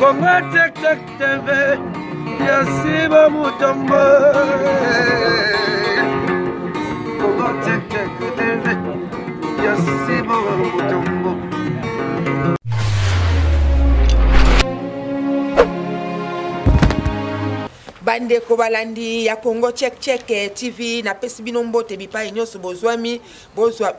Congo Check Check TV, Yasiba Mutombo. Congo Check Check TV, Yasiba Mutombo. Bande kobalandi ya Congo Check Check TV na pesi binombo te bipai nyoso bozwami bozwa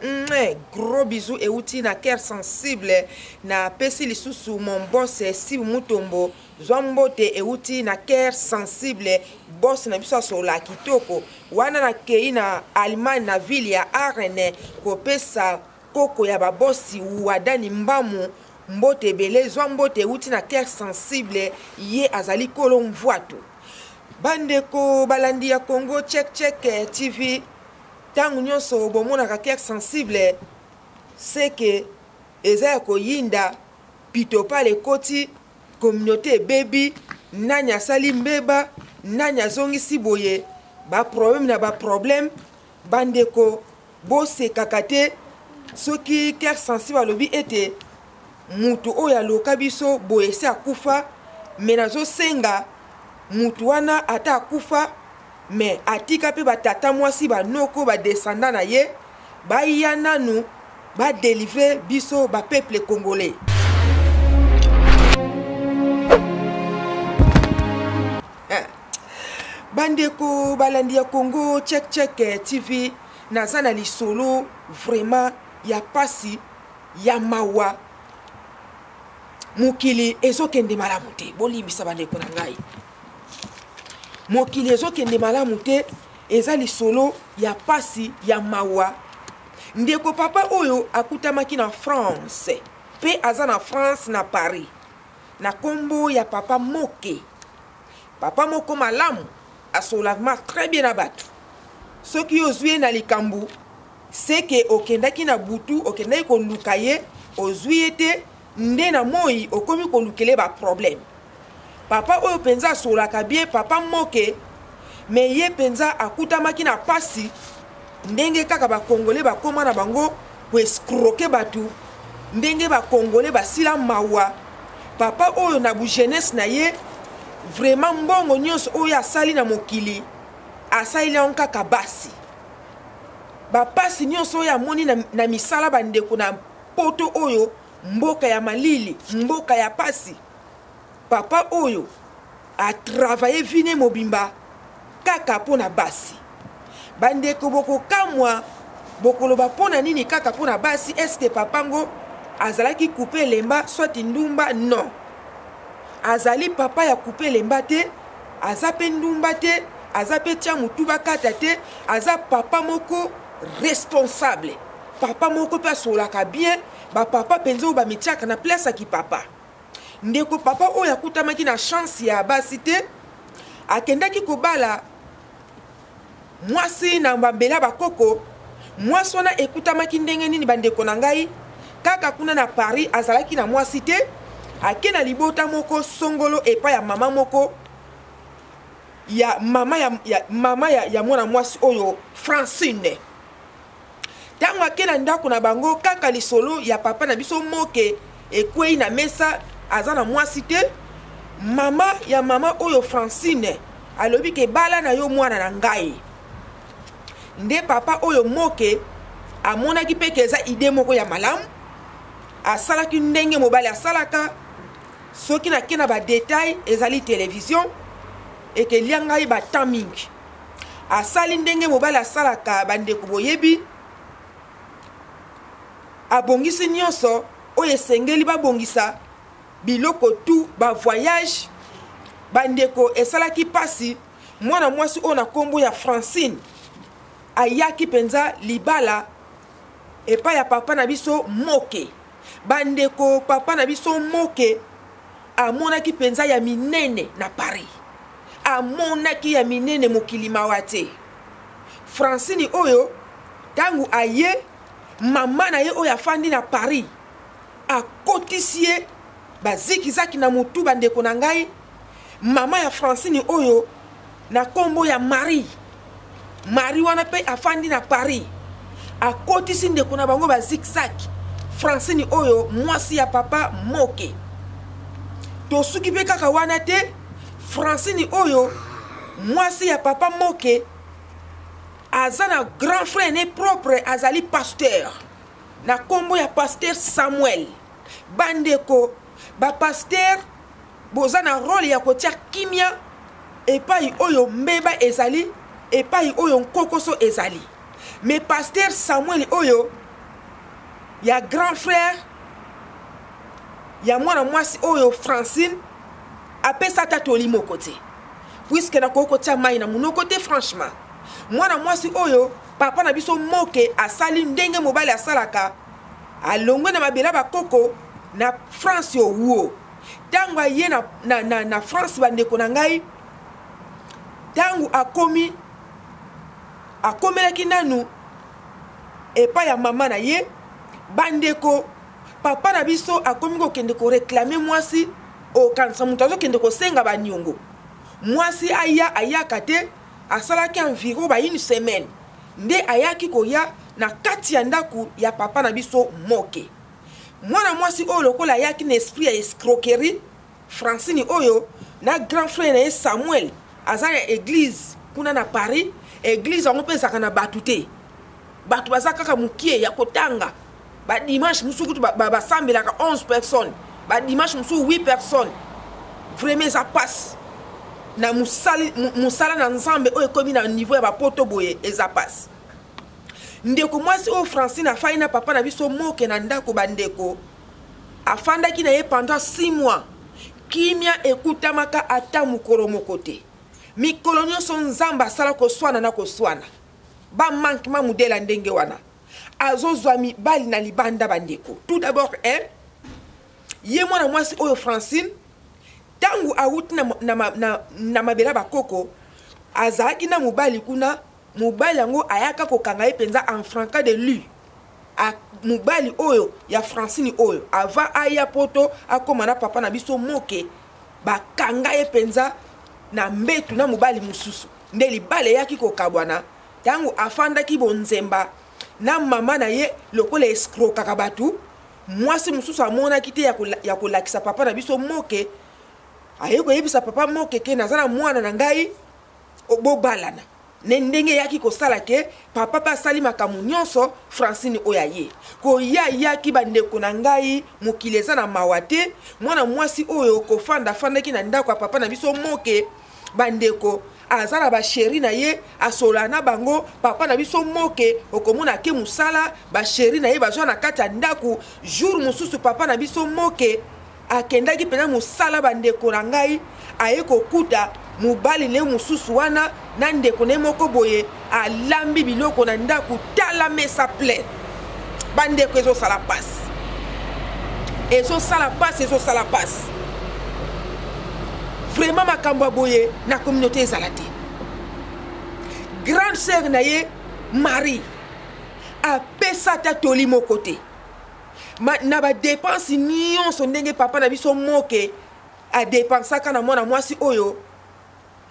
gros bisous et outil na cœur sensible na pesi lisusu mon boss si mutombo zwambo te et outil na cœur sensible boss na biso so la kitoko wana na kei na Allemagne na ville ya Arene ko pesa koko ya babosi wadani mbamu mbote bele zwambo te outil na cœur sensible ye azali kolo mvwatu. Bandeko balandi ya Congo Check Check TV tangu nyonso bomona ka cœur sensible c'est que eza ko yinda pito pale koti communauté baby nanya sali mbeba nanya zongi siboye ba problème na ba problème bandeko bose kakate soki cœur sensible alobi ete mutu oya loka biso boye se akufa menazo senga mutu wana ata akufa me atika pe batata mwasi banoko ba descendant na ye ba ya nanu ba délivrer biso ba peuple congolais. Bandeko balandi ya Congo Check Check TV nazana lisolo vraiment ya pasi ya mawa mukili ezokende malamu te bolibisa bandeko na ngai. Mokili ezokende malamu te eza lisolo ya pasi ya mawa ndeko papa oyo akutamaki na France pe aza na France na Paris na kombo ya papa moke papa moko malamu asolavement très bien abatu soki ozwi na likambu c'est que okendaki na butu okendaki koluka ye ozwi te nde na moi okomi kolukele ba problème. Papa oyo penza solaka bien papa moke me ye penza akutamaki na pasi ndenge kaka ba congolais ba koma na bango ko escroquer batu ndenge ba congolais ba sila mawa papa oyo na bu jeunesse na ye vraiment mbongo nyonso oyo asali na mokili asali on kaka basi ba pasi nyonso oyo amoni na misala bandeko na poto oyo mboka ya malili mboka ya pasi. Papa oyo a travaillé vine mobimba kaka pona basi bandeko boko kamwa bokoloba pona nini kaka pona basi est-ce que papa ngo azalaki couper lemba soit ndumba non azali papa ya couper lemba te azape ndumba te azape tia mutuba kata te aza papa moko responsable papa moko pa solaka bien ba papa penzo ba mitiaka na place ki papa ndeko papa oyo akutamaki na chance ya basi te akendaki kobala mwasi na mbambela bakoko mwasi wana ekutamaki ndenge nini bandeko na ngai kaka kuna na Paris azalaki na mwasi te akena libota moko songolo epa ya mama moko ya mama ya mwana mwasi oyo Francine tango akena ndako na bango kaka lisolo ya papa na biso moke ekwei na mesa azana mwasi te mama ya mama oyo Francine alobi ke bala na yo mwana na ngai nde papa oyo moke amonaki peke eza ide moko ya malamu asalaki ndenge mobali asalaka soki na kena ba detail ezali télévision eke liangai ba timing asali ndenge mobali asalaka bandeko boyebi abongisi nyonso oyo esengeli babongisa biloko tu ba voyage bandeko esalaki pasi mwana mwasi ona kombo ya Francine ayaki penza libala epa ya papa na biso moke bandeko papa na biso moke amonaki penza ya minene na Paris amonaki ya minene mokili mawate Francine oyo tangu aye mama na ye oyo afandi na Paris akotisie bazikizaki na mutu bandeko na ngai mama ya Francine oyo na kombo ya Marie wana pe afandi na Paris akotisi ndeko na bango bazikizaki Francine oyo mwasi ya papa moke tosuki mpe kaka wana te Francine oyo mwasi ya papa moke aza na grand frère ne propre azali pasteur na kombo ya pasteur Samuel bandeko ba pasteur boza na rôle ya kotia kimia epai oyo mbeba ezali epai oyo nkokoso ezali mais pasteur Samuel oyo ya grand frère ya mwana mwasi oyo Francine apesa ta tolimo côté puisque na koko tia mai na monoko te franchement mwana mwasi oyo papa na biso moke asali ndenge mobali asalaka alongwe na mabela bakoko na France yo wo tango aye na France bandeko na ngai tango akomelaki nanu epai ya mama na ye bandeko papa na biso akomi kokende ko réclamer mwasi okanisa mutu azokende kosenga banyongo mwasi ayaka te asalaki environ une semaine nde ayaki koya na kati ya ndako ya papa na biso moke mwana mwasi oyo lokola ayaki na esprit ya escroquerie Francine oyo na grand frère na ye Samuel aza ya église kuna na Paris église yango mpe ezalaka na bato te bato baza kaka mokie ya kotanga badimanche mosusu kutu basambelaka 11 personnes badimanche mosusu 8 personnes vraiment eza passe na musala na nzambe oyo ekomi na niveau ya bapoto boye eza passe ndeko mwasi oyo Francine afai na papa na biso moke na ndako bandeko afandaki na ye pendant 6 mois kimia ekutamaka ata mokolo moko te mikolo nyonso nzambe asala koswana na koswana bamankema modele ndenge wana azozwa mibali na libanda bandeko tout d'abord ye mwana mwasi oyo Francine tangu awuti na mabela bakoko azalaki na mobali kuna mobali yango ayaka kokanga ye penza en franca de lui mobali oyo ya Francine oyo ava aya poto akoma na papa na biso moke bakanga ye penza na mbetu na mobali mususu nde libale yaki kokabwana tangu afandaki bonzemba na mama na ye lokola escroquaka batu mwasi mususu amonaki te ya kolakisa papa na biso moke aye koyebisa papa moke ke naza na mwana na ngai bobalana ne ndenge yaki kosala ke papa pa asali makambo nyonso Francine oyo aye koya yaki bandeko na ngai mokili eza na mawa te mwana mwasi oyo kofandaki na ndako ya papa na biso moke bandeko aza na basheri na ye asola na bango papa na biso moke okomona ke musala basheri na ye bazwa na kati ya ndako jour mosusu papa na biso moke akendaki pena musala bandeko na ngai aye kokuta mobali ne mususu wana na ndeko ne moko boye alambi biloko na ndako tala mesa plein bandeko ezosala passe vraiment makambo boye na communauté ezala te grande sœur na ye Marie apesa ta toli moko te na ba dépense nyonso ndenge papa na biso moke a dépensaka na mwana mwasi oyo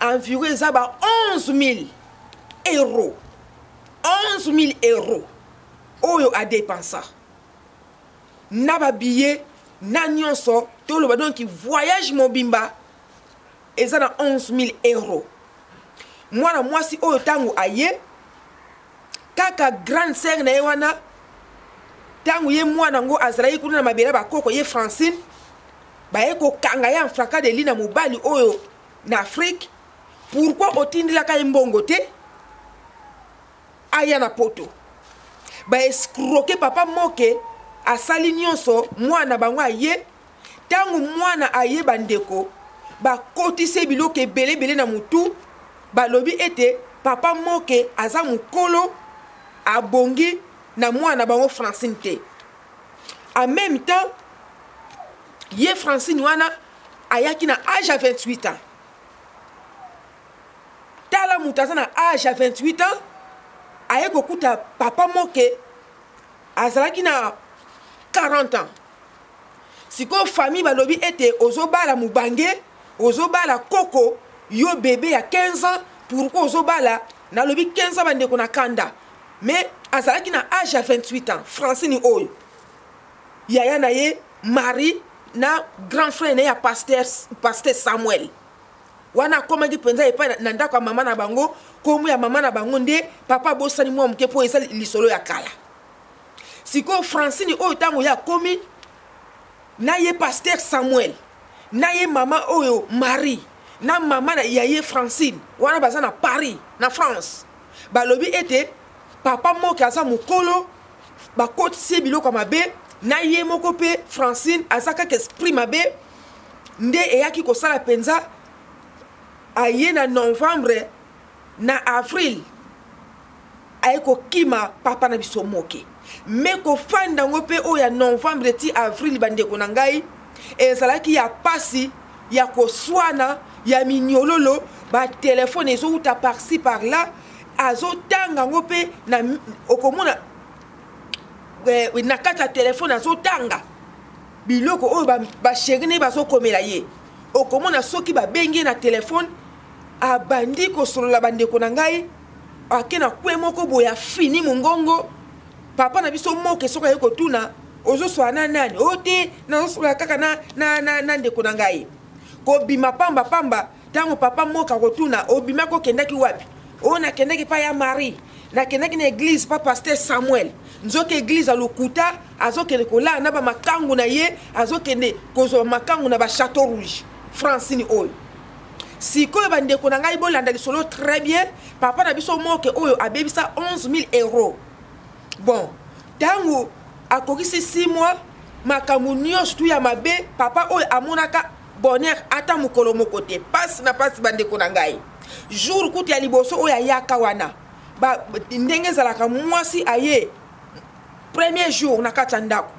environ eza ba 11 000 euros 11 000 euros oyo a dépensa na ba billet na nyonso toloba donc voyage mobimba eza na 11 000 euros mwana mwasi oyo tango aye kaka grande sœur na ye wana tango ye mwana ngo azalaki kuna na mabela bakoko ye Francine baye kokanga ya mfraka de lina mobali oyo na Afrique pourquoi otindelaka ye mbongo te aya na poto ba escroquer papa moke asali nyonso mwana bango aye tango mwana aye bandeko bakotise biloko ebele na mutu balobi ete papa moke aza mukolo abongi na mwana bango Francine te en même temps ye Francine wana ayaki na âge à 28 ans tala mutu aza na âge à 28 ans aye kokuta papa moke azalaki na 40 ans siko famille balobi ete ozobala mubange ozobala koko yo bébé ya 15 ans pourquoi ozobala na lobi 15 ans bandeko na kanda mais azalaki na âge à 28 ans Francine oyo yaya na ye Marie na grand frère na ya pasteur Samuel wana komaki penza epa na ndako ya mama na bango komu ya mama na bango nde papa bosani mwa mke po eza lisolo ya kala siko Francine oyo tango ya komi na ye pasteur Samuel na ye mama oyo Marie na mama na ya ye Francine wana baza na Paris na France balobi ete papa moko aza mokolo bakotisi biloko mabe na ye moko pe Francine aza kaka esprit mabe nde eyaki kosala penza aye na novembre na avril aye kokima papa na biso moke me kofanda ngo pe oyo ya novembre ti avril bandeko na ngai ezalaki ya pasi ya koswana ya minyololo batelefone ezouta par-ci par-là azotanga ngo pe na okomona na kati ya telefone azotanga biloko oyo basheri ne bazokomela ye okomona soki babengi na telefone abandi kosolola bandeko na ngai ake na kwe moko boye afini mongongo papa na biso moke soki aye kotuna ozoswala na nani o te nazosolola kaka na ndeko na ngai kobima pamba ntango papa moke akotuna obima kokendaki wapi oyo nakendaki pa ya Marie nakendaki na église pa pasteur Samuel nzoke église alokuta azokende kolala na bamakangu na ye azokende kozwa makangu na bachateau rouge Francine oyo sikoyo bandeko na ngai bolanda lisolo très bien papa na biso moke oyo abebisa 11 000 euros bon tango akokisi 6 mois makambo nyonso tu ya mabe papa oyo amonaka bonheur ata mokolo moko te pasi na pasi bandeko na ngai jour kuti ya liboso oyo ayaka wana ndenge ezalaka mwasi aye premier jour na kati ya ndako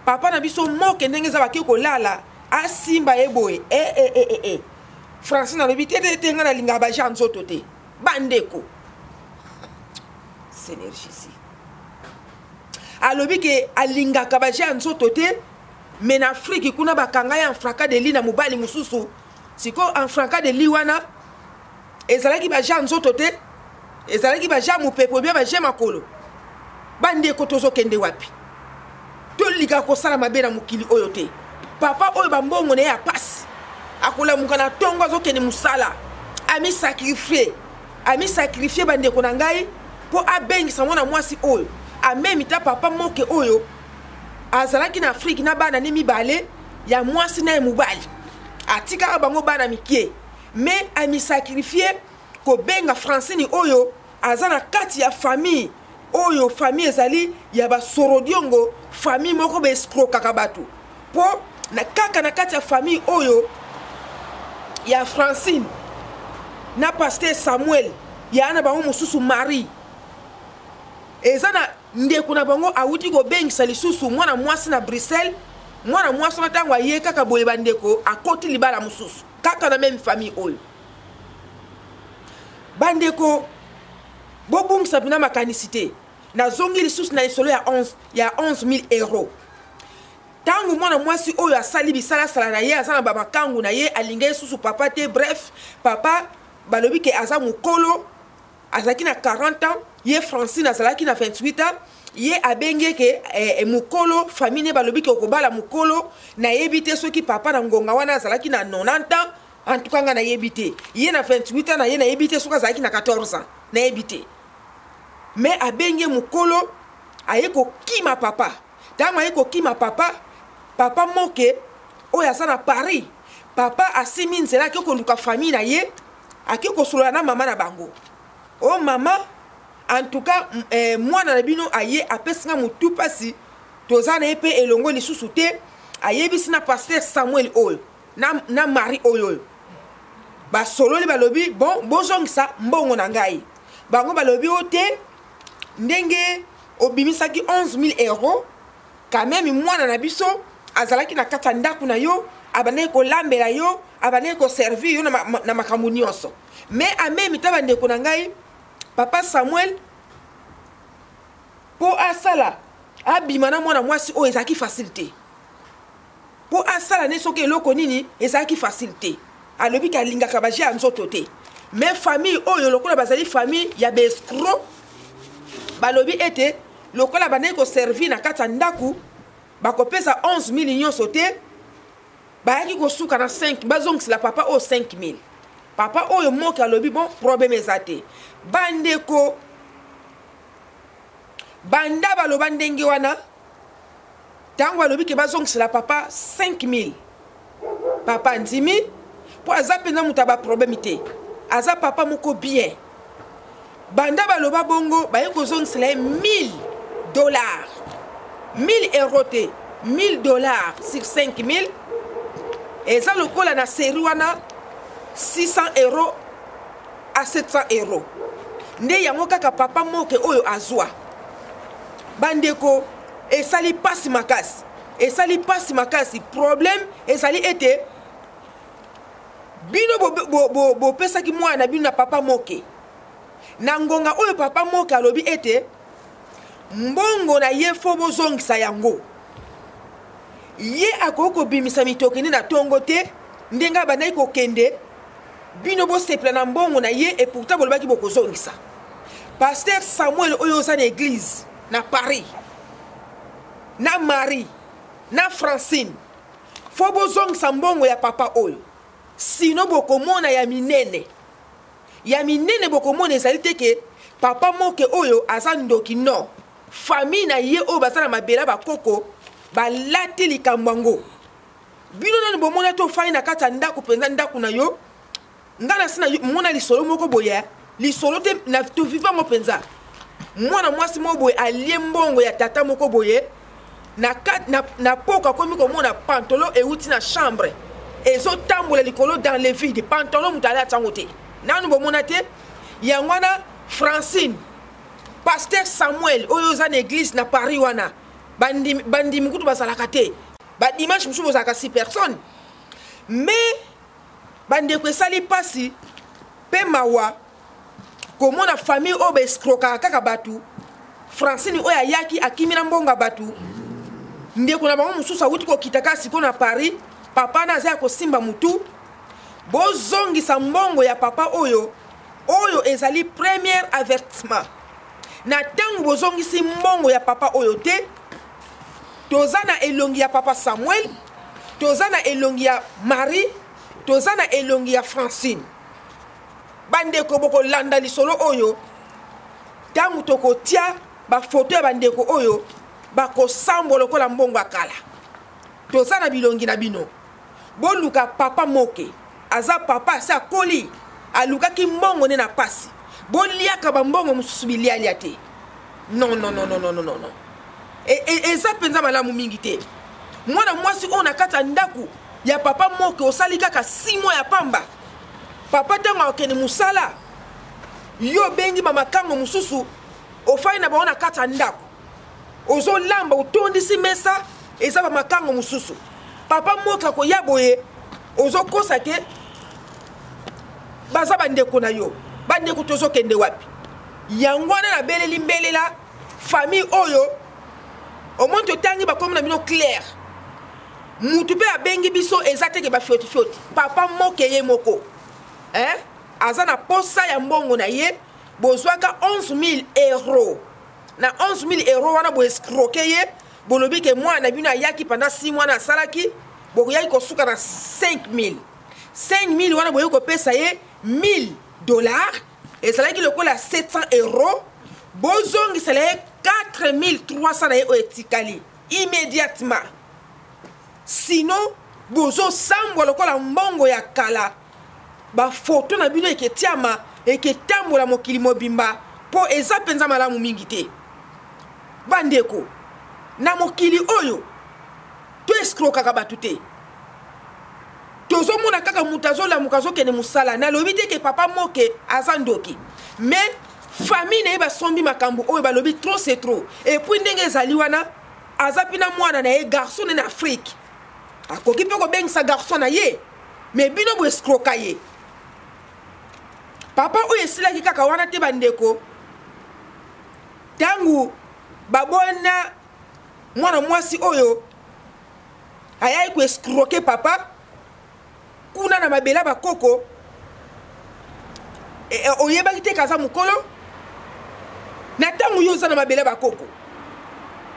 papa na biso moke ndenge eza baki kolala asimba ye boye Francine alobi te nga nalinga baja nzoto te bandeko Seigneur Jésus alobi ke alingaka baja nzoto te mais na Afrique kuna bakanga ya fraka de li na mobali mususu siko en fraka de li wana ezalaki baja nzoto te ezalaki baja mopepo bia baja makolo bandeko tozokende wapi tolika kosala mabe na mokili oyo te papa oyo bambongo na ye ya pasi akolamuka na tongo azokende musala ami sacrifier bandeko na ngai po abengisa mwana mwasi oyo amemita papa moke oyo azalaki na Afrique na bana ne mibale ya mwasi na mobali atikaka bango bana mikie mais ami sacrifier ko benga Francine oyo aza na kati ya famille oyo famille ezali ya basorodiongo famille moko be escrokaka bato po na kaka na kati ya famille oyo ya Francine na pasteur Samuel ya na bango mususu Marie eza na ndeko na bango awuti ko bengisa lisusu mwana mwasi na Bruxelles mwana mwasi na tango aye kaka boye bandeko akoti libala mususu kaka na même famille oyo bandeko bobungisa bina makanisite na zongi lisusu na isolo ya 11 000 euros tango mwana mwasi oyo asali bisala sala na ye azana ba makangu na ye alinga lisusu papa te bref papa balobi ke aza mukolo azaki na 40 ans ye Francine azalaki na 28 ans ye abenge ke mukolo famille balobi ke okobala mukolo na yebite soki papa na ngonga wana azalaki na 90 ans en tout cas nga na yebite ye na 28 ans na ye na yebite soki azalaki na 14 ans na yebite mais abenge mukolo aye ko kima papa tango aye ko kima papa moke oyo aza na Paris papa asimi nzela ake koluka famille na ye ake kosolola na mama na bango o mama en tout cas mwana na bino aye apesinga mutu pasi toza na ye pe elongo lisusu te ayebisi na pasteur Samuel oyo na Marie oyo basololi balobi bon bozongisa mbongo na ngai bango balobi o te ndenge obimisaki 11 000 euros quand même mwana na biso azalaki na kata ndako na yo abane ko lambela yo abane ko servir yo na makambo nyonso mais amemi ta bandeko na ngai papa Samuel po asala abima na mwana mwasi o ezaki facilité po asala ne soki eloko nini ezaki facilité alobi ka lingaka baje nzoto te mais famille oyo lokola bazali famille ya bescro balobi ete lokola bane ko servir na kata ndaku bakopesa 11 000 nyonso te bayaki kosuka na 5 bazongisela papa o 5000 papa oyo moki alobi bon problème ezate bandeko banda baloba ndenge wana tango alobi ke bazongisela papa 5000 papa ndimi po aza pena muta ba problème te aza papa moko bien banda baloba bongo baye kozongisela $1000 €1000 te $1000 sur 5000 eza lokola na série wana €600 à €700 nde yango kaka papa moke oyo azwa bandeko esali pasi makasi problème esali ete bino bopesaki mwana bino na papa moke na ngonga oyo papa moke alobi ete mbongo na ye fo bozongisa yango ye akoki kobimisa mitoki nde na tongo te ndenge abandaki kokende bino bosepela na mbongo na ye et pourtant bolobaki bokozongisa Pasteur Samuel oyo oza na église na Paris na Marie na Francine fo bozongisa mbongo ya papa oyo sino bokomona ya minene bokomona ezali te ke papa moke oyo aza ndoki non famille na ye oyo baza na mabela bakoko balati likambo yango bino nani bomona to fai na kati ya ndako mpenza ndako na yo nga na sina mona lisolo moko boye lisolo te na to viva mo mpenza mwana mwasi mo boye alie mbongo ya tata moko boye na poka komi komona pantalon euti na chambre ezo tambola likolo dans les vides pantalon mutala atango te nanu bomona te yangwana Francine Pasteur Samuel oyo za na église na Paris wana bandi mikutu bazalaka te ba dimanche musu bozalaka 6 personnes mais bandeko esali pasi pe mawa komona famille oyo baescroka kaka batu Francine oyo ayaki akimina mbonga batu ndeko na bango mususu awuti kokitaka siko na Paris papa na aza ya kosimba mutu bozongisa mbongo ya papa oyo ezali premier avertissement na tango bozongisi mbongo ya papa oyo te toza na elongi ya papa Samuel toza na elongi ya Marie toza na elongi ya Francine bandeko bokolanda lisolo oyo tango tokotia bafoto ya bandeko oyo bakosambo lokola mbongo akala toza na bilongi na bino boluka papa moke aza papa sa koli alukaki mbongo ne na pasi boliaka bambongo mususu bilialia te non eza penza malamu mingi te mwana mwasi oyo na kati ya ndako ya papa moke osali kaka 6 mois ya pamba papa ntango akende musala yo bengi bamakango mususu ofai na bango na kati ya ndako ozolamba otondisi mesa eza bamakango mususu papa moke akoya boye ozokosa ke baza bandeko na yo bandeko tozokende wapi yango wana na beleli mbelela famille oyo omonto otangi bakomi na bino clair mutu mpe abengi biso eza teke bafioti papa moke ye moko aza na posa ya mbongo na ye bozwaka 11,000 na 11,000 wana boescroke ye bolobi ke mwana bino ayaki pendant 6 mois na asalaki bokoyaki kosuka na 5,000 wana boyei kopesa ye $1,000 ezalaki lokola 700 bozongisela ye 4,300 na ye oyo etikali immédiatement sinon bozosambwa lokola mbongo ya kala bafoto na bino eketiama eketambola mokili mobimba po eza penza malamu mingi te bandeko na mokili oyo to escrokaka batu te tozomona kaka mutu azolamuka azokende musala nalobi te ke papa moke aza ndoki mais famille na ye basombi makambo oyo balobi trop c'est trop et puis ndenge ezali wana aza mpina mwana na ye garçon na Afrique akoki mpe kobengisa garçon na ye mais bino boescroka ye papa oyo esilaki kaka wana te bandeko tangu babona mwana mwasi oyo ayai koescroke papa kuna na mabela bakoko oyebaki te kaza mukolo na tango yo oza na mabela bakoko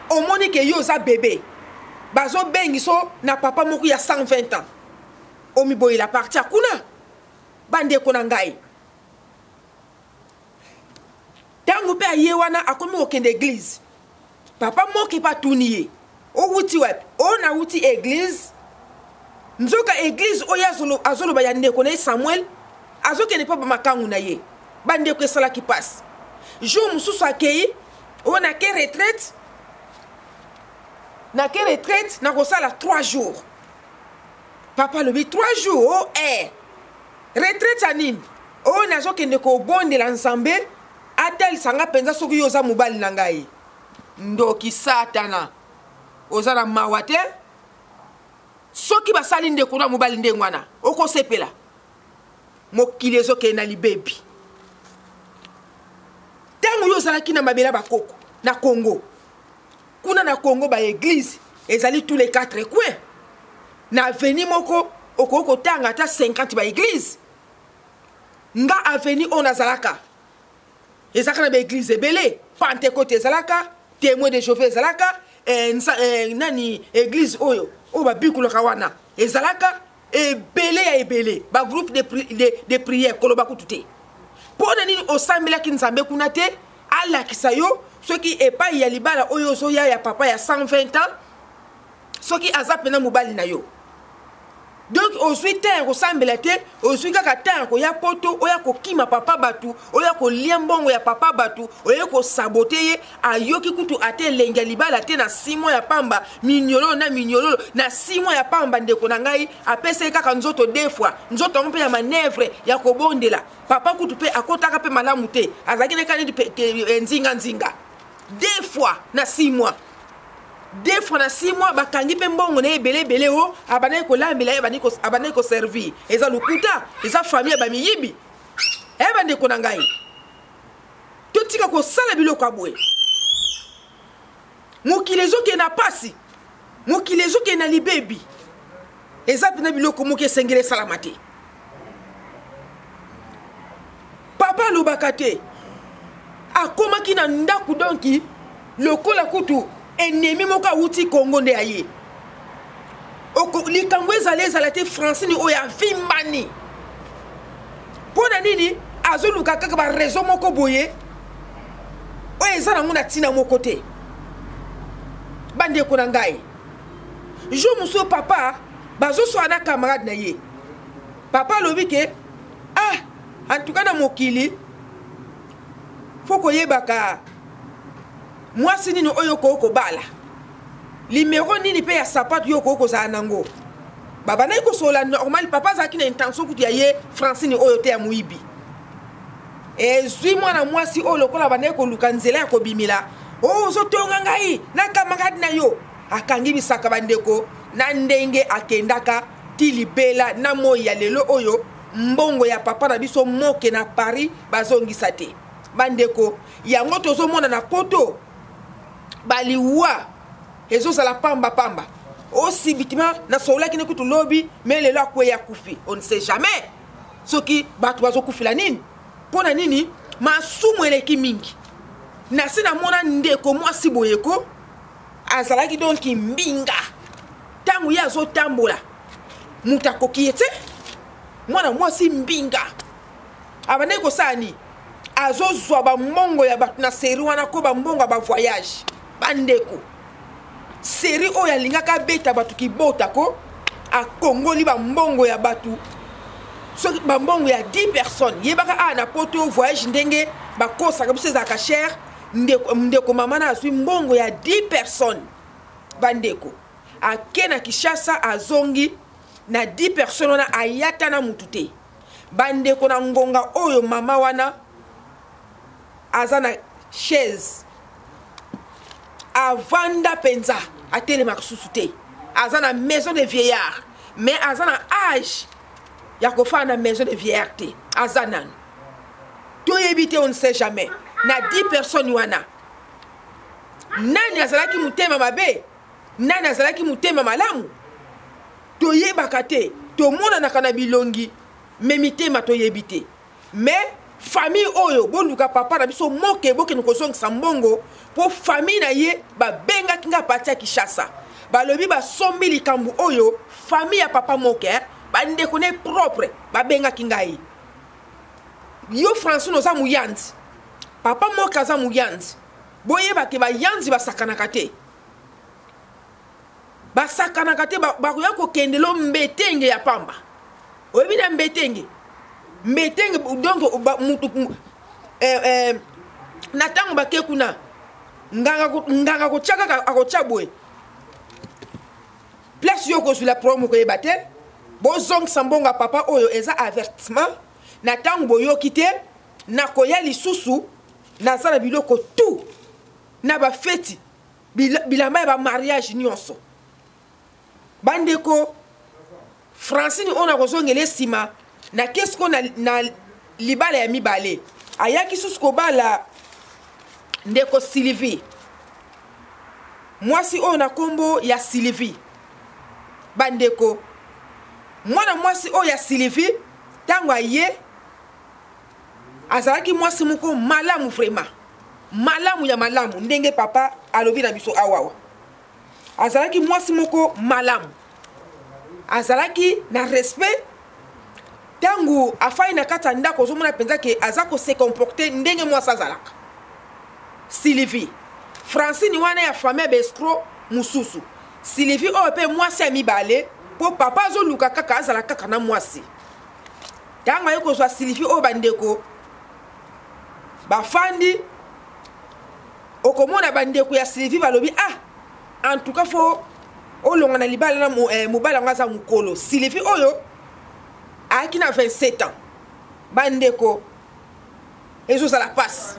omoni ke yo oza bebe bazobengi so na papa moko ya 120 ans omiboyela parti kuna bandeko na ngai tango mpe aye wana akomi kokende église papa moki pa tuni ye owuti wapi o na wuti église nzoka église oyo azoloba ya ndeko na ye Samuel azokende mpe bamakangu na ye bandeko esalaki pasi jour mosusu akei oyo nake retraite nakosala 3 jours papa alobi 3 jours o retraite ya nini oyo nazokende kobondela nzambe atalisanga mpenza soki yo oza mobali na ngai ndoki satana oza na mawa te soki basali ndeko na mobali ndenge wana okosepela mokili ezokende na libebi ntango yo ozalaki na mabela bakoko na Congo kuna na Congo ba église ezali tous les 4 coins na aveni moko okoko tanga ata 50 ba église nga aveni on azalaka ezaka na ba église ebele Pentecôte ezalaka Témoin de Jéhovah ezalaka nani église oyo o ba bikuloka wana ezalaka ebele ya ebele ba groupe de prière koloba kutute pona nini osambelaki nzambe kuna te alakisa yo soki epai ya libala oyo ozoya ya papa ya 120 ans soki aza pena mobali na yo donc ozwi terre kosambela te ozwi kaka terre koya poto oya kokima papa batu oya kolia mbongo ya papa batu oya kosabote ye ayoki kutu ate elengi ya libala te na 6 mois ya pamba minyololo na 6 mois ya pamba ndeko na ngai apesa kaka nzoto 2 fois nzoto mpe ya manevre ya kobondela papa kutu pe akotaka pe malamu te azaki ne kanidi nzinga 2 fois na 6 mois 2 fois na 6 mois bakangi pe mbongo na ebele o abanayi kolambela ye abanayi koservir eza lukuta eza famille ba miyibi bandeko na ngai totika kosala biloko abwe mokili ezokende na pasi mokili ezokende na libebi eza pena biloko moki esengeli esalama te papa alobaka te akomaki na ndako donki lokola kutu ennemi moko awuti Congo nde aye likambo ezala te francine oyo avimbani mpona nini azoluka kaka barezo moko boye oyo eza nango na ntina moko te bandeko na ngai jour mosusu papa bazosola na camarade na ye papa alobi ke antuka na mokili fo koyebaka mwasi nini oyo kobala limero nini pe ya sapato yo kozala nango baba nayi kosola normal papa azalaki na intention kutu ya ye francine oyo te ya moyibi ezwi mwana mwasi oyo lokola banayi koluka nzela ya kobimila ozotonga ngai na camarade na yo akangi bisaka bandeko na ndenge akendaka ti libela na moi ya lelo oyo mbongo ya papa na biso moke na Paris bazongisa te bandeko yango tozomona na poto baliwa ezozala pamba aussi bitima na solaki ne kutu lobi mais lelo akweya kufi on ne sait jamais soki batu bazokufila nini pona nini masumu eleki mingi na sina mona ndeko mwasi boyeko azalaki donc mbinga tangu ya azotambola mutakoki ete mwana mwasi mbinga abane kosani azozwa bambongo ya batu na seri wana ko bambongo ba voyage bandeko seri oyo alingaka beta batu kibota ko akongoli bambongo ya batu soki bambongo ya 10 personnes yebaka na poto voyage ndenge bakosaka biso ezalaka cher ndeko mama na azwi mbongo ya 10 personnes bandeko ake na Kinshasa azongi na 10 personnes wana ayata na mutu te bandeko na ngonga oyo mama wana aza na chaise avanda penza atelema kususu te aza na maison de vieillard mais aza na âge ya kofana na maison de vieillard te aza nanu toyebi te on ne sait jamais na 10 personnes wana nani azalaki mutema mabe nani azalaki mutema malamu toyebaka te tomonanaka na bilongi me mitema toyebi te mais famille oyo boluka papa na biso moke boke nikozongisa mbongo po famille na ye babengaki nga pati ya Kinshasa balobi basombi likambo oyo famille ya papa moke bandeko ne propre babengaki ngai yo Francine oza muyandi papa moko aza muyandi boyebake bayanzi basakanaka te bakoya kokendelo mbetenge ya pamba oyebi na mbetenge donc na ntango bake kuna nganga kotiaka akotya boye place yo kozwila promo koyeba te bozongisa mbongo papa oyo eza avertissement na ntango boyoki te nakoya lisusu naza na biloko tu na bafeti bilamba ya bamariage nyonso bandeko Francine oyo nakozongela nsima na kesiko na libala ya mibale ayaki susu kobala ndeko Sylvie mwasi oyo na nkombo ya Sylvie bandeko mwana mwasi oyo ya Sylvie ntango aye azalaki mwasi moko malamu vraiment malamu ya malamu ndenge papa alobi na biso awawa azalaki mwasi moko malamu azalaki na respect tangu afai na kata ndako ozomona penza ke aza ko se comporter ndenge mwasi azalaka Sylvie Francine wana ya famille bescro mususu Sylvie oyo pe mwasi ya mibale po papa azoluka kaka azala kaka na mwasi tango aye kozwa Sylvie oyo bandeko bafandi okomona bandeko ya Sylvie balobi en tout cas fo olonga na libala na mobala ngaza mukolo Sylvie oyo aki na 27 ans bandeko ezozala passe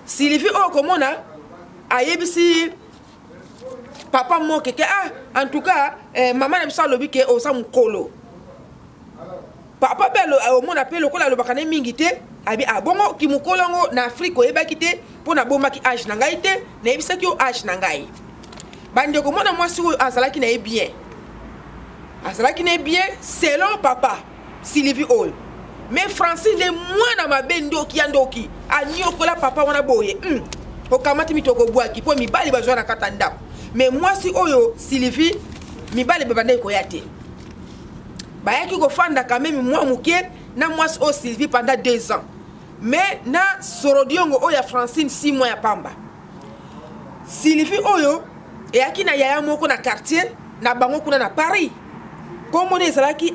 Sylvie oyo komona ayebisi papa moke ke en tout cas maman na biso alobi ke oza mukolo papa belo omona pe lokola alobaka ne mingi te abi bongo ki mukolo ngo na Afrique oyebaki te mpo na bomaki age na ngai te na yebisaki yo age na ngai bandeko mwana mwasi oyo azalaki na ye bien selon papa Sylvie oyo mais Francine de mwana mabe ndoki ya ndoki anyokola papa wana boye okamati mitoko bwaki po mibali bazwa na kata ndako mais mwasi oyo Sylvie mibali babandaki koya te bayaki kofanda quand même mwa muke na mwasi oyo Sylvie pendant 2 ans mais na sorodiongo oyo ya Francine 6 mois ya pamba Sylvie oyo eyaki na yaya moko na quartier na bango kuna na Paris komona ezalaki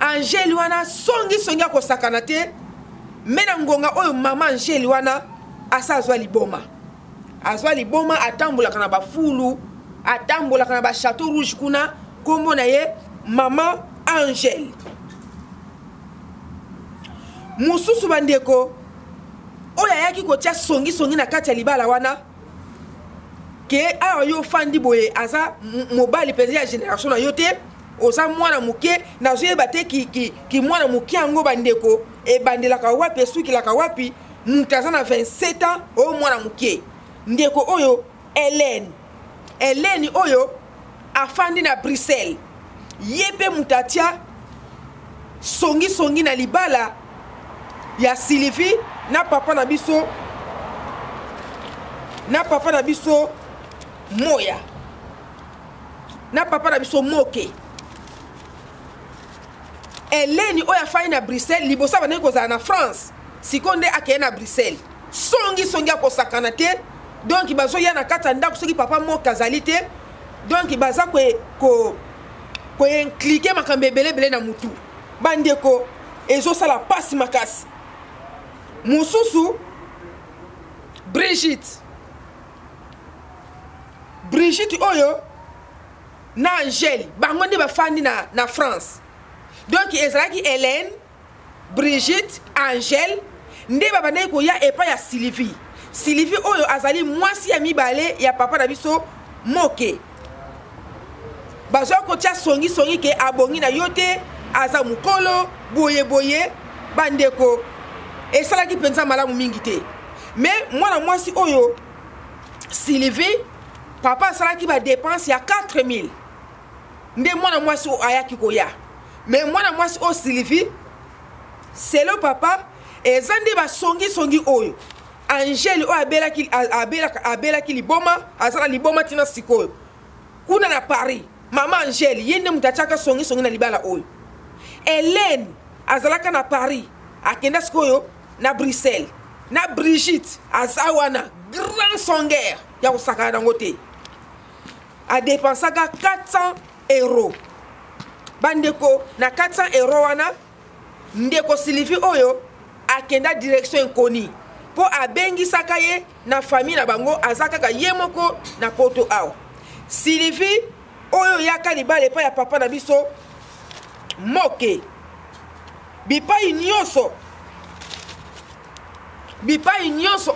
Angèle wana songi akosakana te me na ngonga oyo mama Angèle wana asa azwa liboma atambolaka na bafulu atambolaka na bachateau rouge kuna komona ye mama Angèle mususu bandeko oyo ayaki kotia songi na kati ya libala wana ke awa yo fandi boye aza mobali pezi ya génération na yo te oza mwana muke nazoyeba te ki mwana muke yango bandeko ebandelaka wapi esukilaka wapi mutu aza na 27 ans oyo mwana muke ndeko oyo Hélène oyo afandi na Bruxelles ye pe mutu atia songi na libala ya Sylvie na papa na biso moya na papa na biso moke Hélène oyo afai na Bruxelles libosa bandeki kozala na France sikonde akeye na Bruxelles songi akosakana te donc bazoya na kati ya ndako soki papa moke azali te donc baza koimplike makambo ebelebele na mutu bandeko ezosala pasi makasi mususu Brigitte oyo na Angèle bango nde bafandi na France donc ezalaki Hélène Brigitte Angèle nde babandaki koya epa ya Sylvie oyo azali mwasi ya mibale ya papa na biso moke bazwa kotia songi ke abongi na yo te aza mukolo boye bandeko esalaki penza malamu mingi te mais mwana mwasi oyo Sylvie papa asalaki ba dépense ya 4000 nde mwana mwasi oyo ayaki koya mais mwana mwasi oyo Sylvie selo papa eza nde basongi oyo Angèle oyo abelaki liboma azala liboma tina sikoyo kuna na Paris Maman Angèle yende mutachaka songi songi na libala oyo. Hélène azalaka na Paris akenda sikoyo na Bruxelles. Na Brigitte azawana grand songueur ya kosaka nango te. A dépensaka 400 €. Bandeko na 400 € wana ndeko Sylvie oyo akenda direction inconnue po abengisaka ye na famille na bango azakaka ye moko na poto awa. Sylvie oyo yaka libala epai ya papa na biso moke bipai nyonso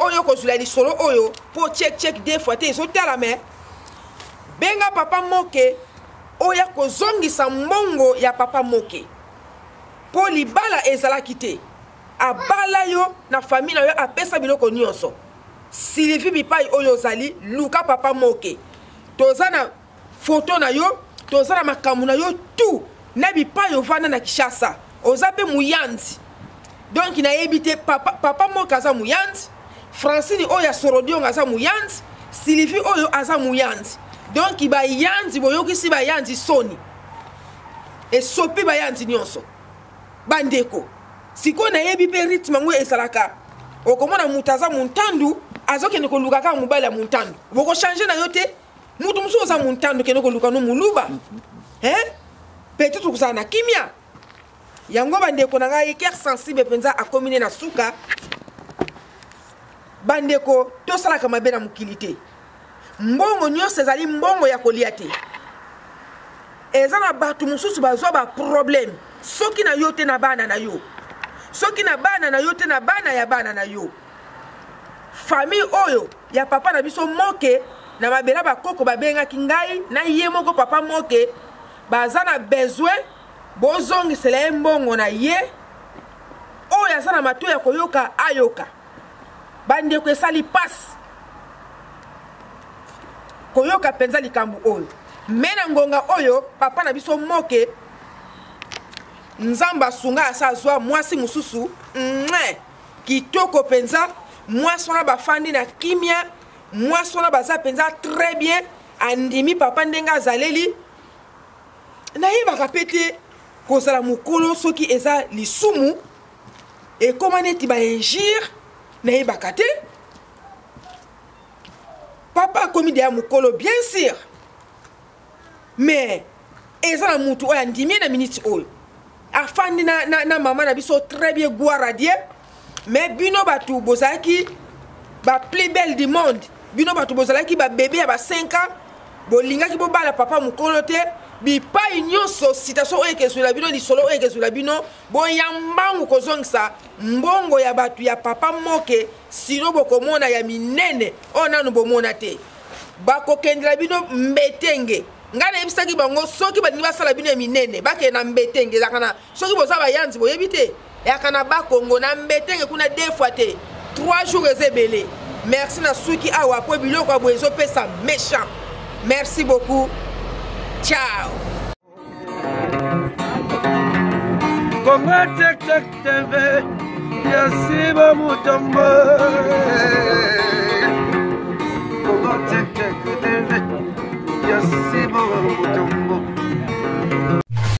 oyo kozula lisolo oyo po check deux fois te ezotala me benga papa moke oya kozongisa mbongo ya papa moke po libala ezalaki te abala yo na famille na yo apesa biloko nyonso. Sylvie bipai oyo ozali luka papa moke toza na foto na yo toza na makambo na yo tout na bipai ovanda na Kinshasa oza pe muyandi donc nayebi te papa moke aza muyandi Francine oyo asorodion aza muyandi Sylvie oyo aza muyandi donc bayandi boyokisi bayandi soni esopi bayandi nyonso bandeko siko nayebi pe rythme ngo esalaka okomona mutu aza muntandu azokende koluka kaka mobali ya muntandu boko changer na yo te mutu musu oza muntandu kende koluka no muluba peut-être kozala na kimia yango bandeko na ngai cœur sensible penza akomine na suka bandeko tosalaka mabe na mokili te mbongo nyonso ezali mbongo ya kolia te eza na bato mosusu bazwa baproblème soki na yo te na bana na yo soki na bana na yo te na bana ya bana na yo famille oyo ya papa na biso moke na mabela bakoko babengaki ngai na ye moko papa moke baza na besoin bozongisela ye mbongo na ye oyo aza na mato ya koyoka ayoka bandeko esali pasi koyoka penza likambo oyo mena ngonga oyo papa na biso moke nzamba sunga asazwa mwasi mususu kitoko penza mwasi wana bafandi na kimia mwasi wana baza penza très bien andimi papa ndenga azaleli nayebaka pete kozala mokolo soki eza lisumu ekoma neti bainjire nayebaka te papa akomi deya mokolo bien sûr mais eza na mutu oyo andimi na minute oyo afandi na mama na biso très bien gloire à Dieu mais bino batu bozalaki ba plus belle du monde bino batu bozalaki ba bébé ya ba 5 ans bolingaki bobala papa mokolo te bipai nyonso citation oyo ekezwela bino lisolo oyo ekezwela bino boyambangu kozongisa mbongo ya batu ya papa moke sino bokomona ya minene oyo nanu bomona te bakokendela bino mbetenge nga nayebisaki bango soki balingi basala bino ya minene bakende na mbetenge ezakana soki boza bayanzi boyebi te eyaka na bakongo na mbetenge kuna 2 fois te 3 jours eza ebele merci na suki awa po biloko ya boye ezopesa méchant merci beaucoup ciao Konga tek tek TV Yasiba Mutombo Konga tek tek TV Yasiba Mutombo